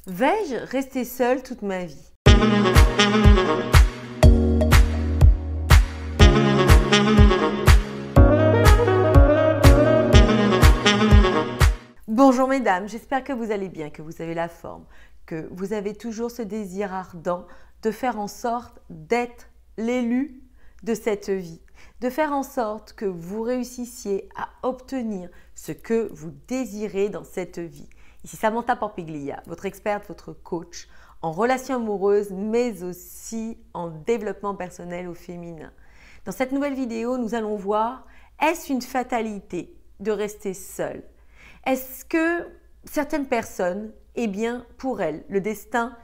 Vais-je rester seule toute ma vie? Bonjour mesdames, j'espère que vous allez bien, que vous avez la forme, que vous avez toujours ce désir ardent de faire en sorte d'être l'élu de cette vie, de faire en sorte que vous réussissiez à obtenir ce que vous désirez dans cette vie. Ici Samantha Porpiglia, votre experte, votre coach en relations amoureuses, mais aussi en développement personnel au féminin. Dans cette nouvelle vidéo, nous allons voir, est-ce une fatalité de rester seule? Est-ce que certaines personnes, eh bien, pour elles, le destin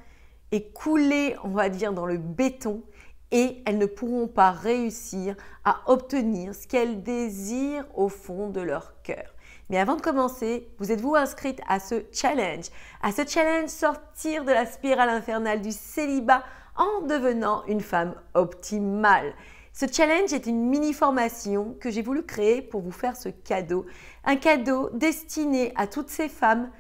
est coulé, on va dire, dans le béton et elles ne pourront pas réussir à obtenir ce qu'elles désirent au fond de leur cœur? Mais avant de commencer, vous êtes-vous inscrite à ce challenge? Sortir de la spirale infernale du célibat en devenant une femme optimale. Ce challenge est une mini-formation que j'ai voulu créer pour vous faire ce cadeau. Un cadeau destiné à toutes ces femmes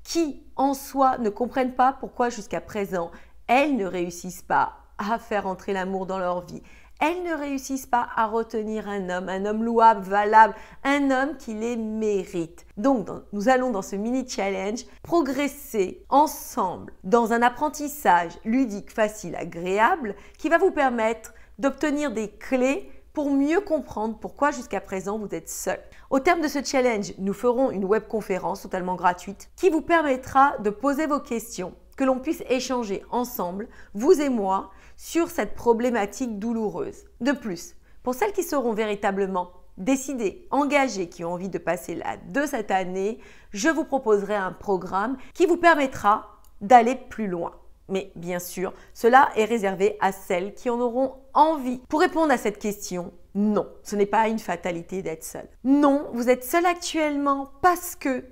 qui, en soi, ne comprennent pas pourquoi jusqu'à présent, elles ne réussissent pas à faire entrer l'amour dans leur vie. Elles ne réussissent pas à retenir un homme louable, valable, un homme qui les mérite. Donc, nous allons dans ce mini-challenge progresser ensemble dans un apprentissage ludique, facile, agréable qui va vous permettre d'obtenir des clés pour mieux comprendre pourquoi jusqu'à présent vous êtes seul. Au terme de ce challenge, nous ferons une webconférence totalement gratuite qui vous permettra de poser vos questions, que l'on puisse échanger ensemble, vous et moi, sur cette problématique douloureuse. De plus, pour celles qui seront véritablement décidées, engagées, qui ont envie de passer là de cette année, je vous proposerai un programme qui vous permettra d'aller plus loin. Mais bien sûr, cela est réservé à celles qui en auront envie. Pour répondre à cette question, non, ce n'est pas une fatalité d'être seule. Non, vous êtes seule actuellement parce que,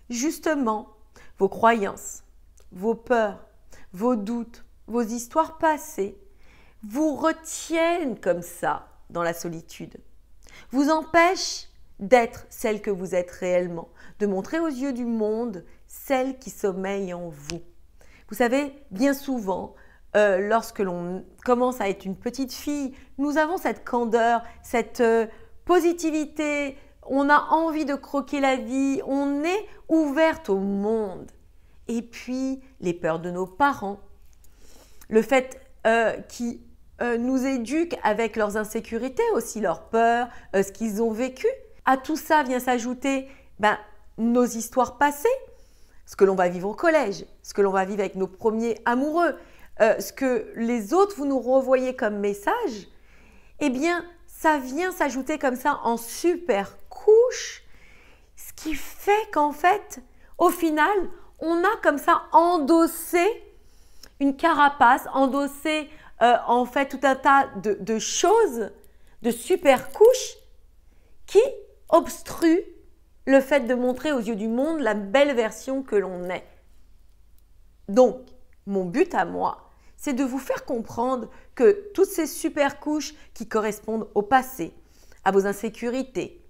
justement, vos croyances, vos peurs, vos doutes, vos histoires passées vous retiennent comme ça dans la solitude, vous empêchent d'être celle que vous êtes réellement, de montrer aux yeux du monde celle qui sommeille en vous. Vous savez, bien souvent, lorsque l'on commence à être une petite fille, nous avons cette candeur, cette positivité, on a envie de croquer la vie, on est ouverte au monde. Et puis, les peurs de nos parents, le fait qu'ils nous éduquent avec leurs insécurités aussi, leurs peurs, ce qu'ils ont vécu. À tout ça vient s'ajouter nos histoires passées, ce que l'on va vivre au collège, ce que l'on va vivre avec nos premiers amoureux, ce que les autres vous nous renvoyez comme message. Eh bien, ça vient s'ajouter comme ça en super couche, ce qui fait qu'en fait, au final, on a comme ça endossé une carapace, endossé en fait tout un tas de choses, de super couches qui obstruent le fait de montrer aux yeux du monde la belle version que l'on est. Donc, mon but à moi, c'est de vous faire comprendre que toutes ces super couches qui correspondent au passé, à vos insécurités,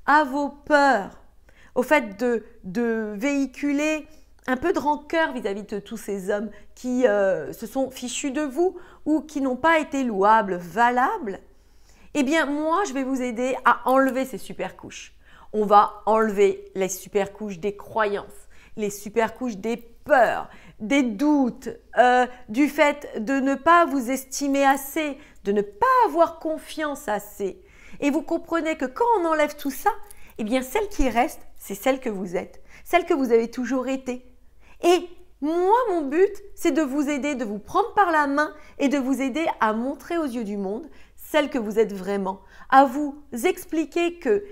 à vos peurs, au fait de véhiculer un peu de rancœur vis-à-vis de tous ces hommes qui se sont fichus de vous ou qui n'ont pas été louables, valables, eh bien moi je vais vous aider à enlever ces super couches. On va enlever les super couches des croyances, les super couches des peurs, des doutes, du fait de ne pas vous estimer assez, de ne pas avoir confiance assez. Et vous comprenez que quand on enlève tout ça, eh bien celle qui reste, c'est celle que vous êtes, celle que vous avez toujours été. Et moi, mon but, c'est de vous aider, de vous prendre par la main et de vous aider à montrer aux yeux du monde celle que vous êtes vraiment, à vous expliquer que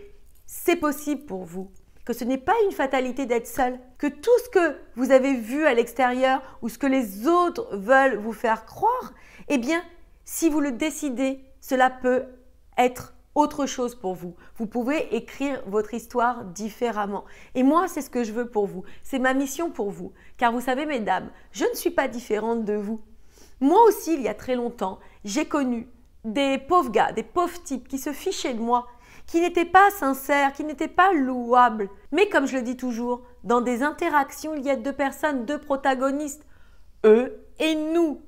c'est possible pour vous, que ce n'est pas une fatalité d'être seule, que tout ce que vous avez vu à l'extérieur ou ce que les autres veulent vous faire croire, eh bien, si vous le décidez, cela peut être autre chose pour vous. Vous pouvez écrire votre histoire différemment. Et moi, c'est ce que je veux pour vous. C'est ma mission pour vous. Car vous savez, mesdames, je ne suis pas différente de vous. Moi aussi, il y a très longtemps, j'ai connu des pauvres gars, des pauvres types qui se fichaient de moi, qui n'étaient pas sincères, qui n'étaient pas louables. Mais comme je le dis toujours, dans des interactions, il y a deux personnes, deux protagonistes, eux et nous.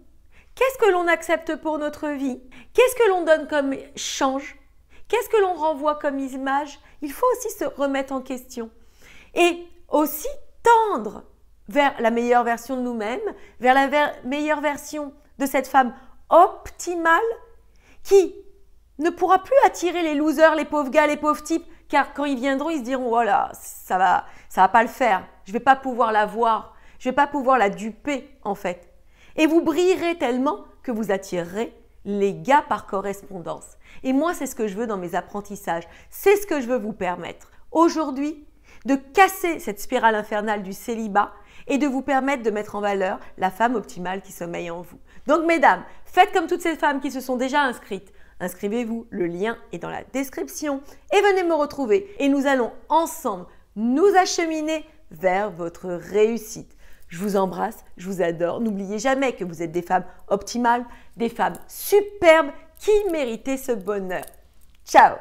Qu'est-ce que l'on accepte pour notre vie? Qu'est-ce que l'on donne comme change? Qu'est-ce que l'on renvoie comme image? Il faut aussi se remettre en question. Et aussi tendre vers la meilleure version de nous-mêmes, vers la meilleure version de cette femme optimale qui ne pourra plus attirer les losers, les pauvres gars, les pauvres types, car quand ils viendront, ils se diront « Voilà, ça va pas le faire, je ne vais pas pouvoir la voir, je ne vais pas pouvoir la duper en fait. » Et vous brillerez tellement que vous attirerez les gars par correspondance. Et moi, c'est ce que je veux dans mes apprentissages, c'est ce que je veux vous permettre aujourd'hui, de casser cette spirale infernale du célibat et de vous permettre de mettre en valeur la femme optimale qui sommeille en vous. Donc mesdames, faites comme toutes ces femmes qui se sont déjà inscrites. Inscrivez-vous, le lien est dans la description et venez me retrouver et nous allons ensemble nous acheminer vers votre réussite. Je vous embrasse, je vous adore. N'oubliez jamais que vous êtes des femmes optimales, des femmes superbes qui méritez ce bonheur. Ciao!